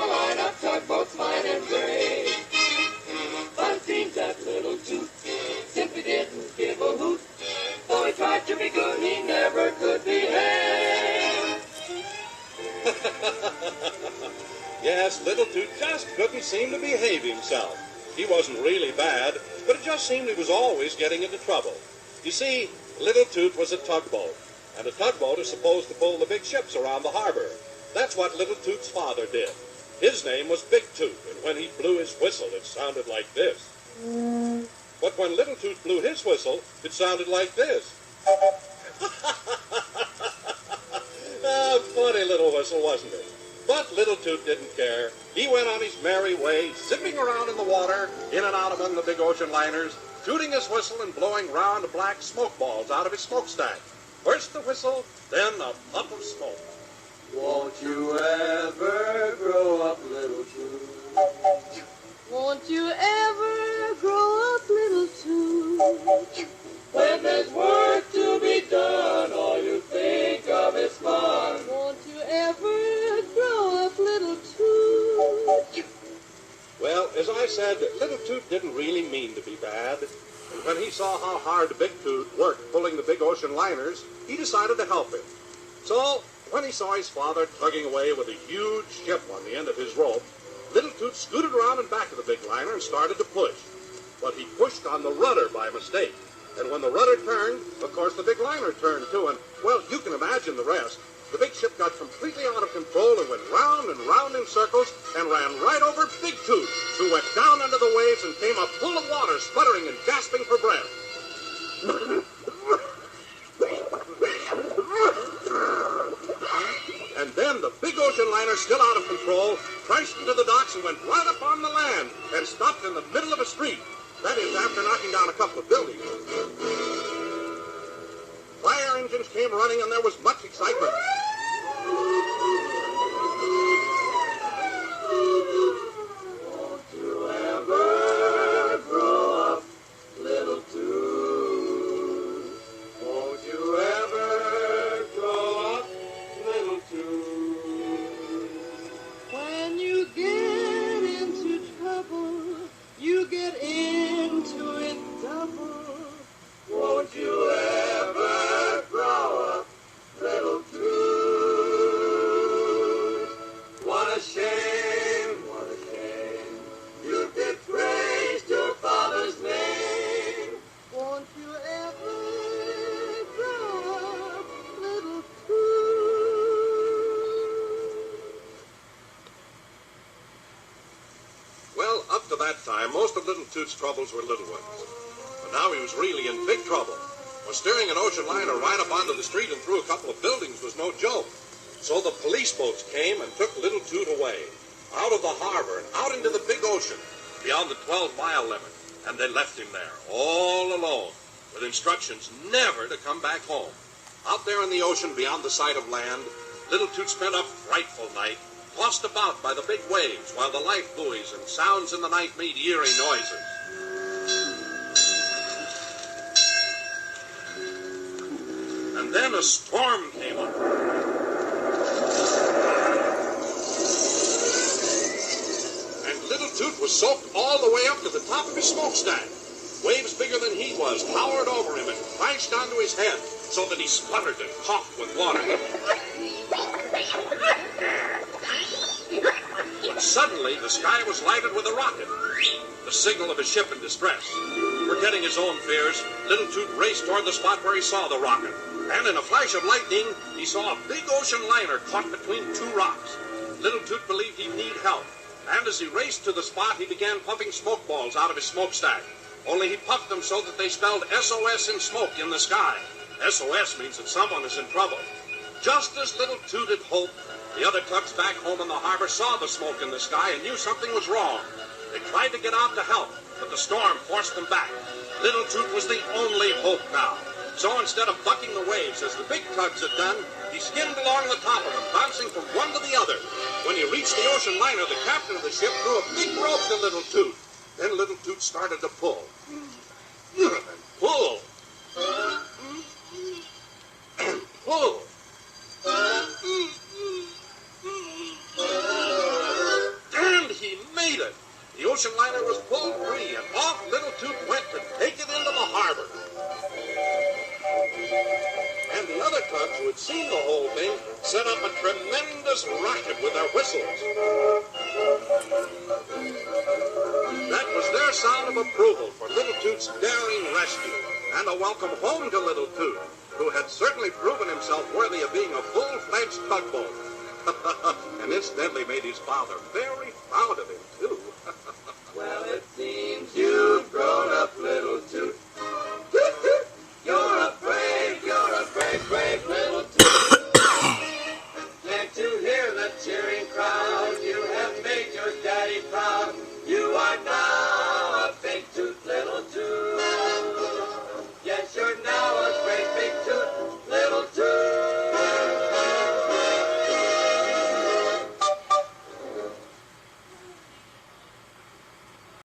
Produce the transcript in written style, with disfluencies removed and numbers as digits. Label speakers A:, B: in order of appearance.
A: a line of tugboats fine and gray. But it seems that little Toot simply didn't give a hoot. Though he tried to be good, he never could behave.
B: Yes, little Toot just couldn't seem to behave himself. He wasn't really bad, but it just seemed he was always getting into trouble. You see, little Toot was a tugboat, and a tugboat is supposed to pull the big ships around the harbor. That's what little Toot's father did. His name was Big Toot, and when he blew his whistle, it sounded like this. But when little Toot blew his whistle, it sounded like this. Funny little whistle, wasn't it? But little Toot didn't care. He went on his merry way, zipping around in the water, in and out among the big ocean liners, tooting his whistle and blowing round black smoke balls out of his smokestack. First the whistle, then a puff of smoke.
A: Won't you ever grow up, little Toot?
C: Won't you ever grow up, little Toot?
A: When there's work to be done, all you think of is fun.
C: Won't you ever grow up, little Toot?
B: Well, as I said, little Toot didn't really mean to be bad. And when he saw how hard Big Toot worked pulling the big ocean liners, he decided to help him. So, when he saw his father tugging away with a huge ship on the end of his rope, little Toot scooted around in back of the big liner and started to push. But he pushed on the rudder by mistake. And when the rudder turned, of course the big liner turned too, and, well, you can imagine the rest. The big ship got completely out of control and went round and round in circles and ran right over Big Toot, who went down under the waves and came up full of water, sputtering and gasping for breath. And then the big ocean liner, still out of control, crashed into the docks and went right up on the land and stopped in the middle of a street. That is, after knocking down a couple of buildings. Fire engines came running and there was much excitement.
A: Won't you ever grow up, little Toot? Won't you ever grow up, little Toot?
C: When you get into trouble, you get into it double.
A: Won't you ever grow up, little Toot? What a shame, what a shame. You disgraced your father's name.
C: Won't you ever grow up, little Toot?
B: Well, up to that time, most of little Toot's troubles were little ones. But now he was really in big trouble. For steering an ocean liner right up onto the street and through a couple of buildings was no joke. So the police boats came and took little Toot away, out of the harbor and out into the big ocean, beyond the 12-mile limit. And they left him there, all alone, with instructions never to come back home. Out there in the ocean beyond the sight of land, little Toot spent a frightful night, tossed about by the big waves, while the life buoys and sounds in the night made eerie noises. And then a storm came up. And little Toot was soaked all the way up to the top of his smokestack. Waves bigger than he was towered over him and crashed onto his head so that he sputtered and coughed with water. But suddenly the sky was lighted with a rocket, the signal of a ship in distress. Forgetting his own fears, little Toot raced toward the spot where he saw the rocket. And in a flash of lightning, he saw a big ocean liner caught between two rocks. Little Toot believed he'd need help. And as he raced to the spot, he began puffing smoke balls out of his smokestack. Only he puffed them so that they spelled SOS in smoke in the sky. SOS means that someone is in trouble. Just as little Toot had hoped, the other tugs back home in the harbor saw the smoke in the sky and knew something was wrong. They tried to get out to help, but the storm forced them back. Little Toot was the only hope now. So instead of bucking the waves as the big tugs had done, he skimmed along the top of them, bouncing from one to the other. When he reached the ocean liner, the captain of the ship threw a big rope to little Toot. Then little Toot started to pull. And pull. And pull. made it. The ocean liner was pulled free, and off little Toot went to take it into the harbor. And the other tugs who had seen the whole thing set up a tremendous racket with their whistles. That was their sound of approval for little Toot's daring rescue, and a welcome home to little Toot, who had certainly proven himself worthy of being a full-fledged tugboat. And incidentally made his father very proud of him, too.
A: Well, it seems you've grown up,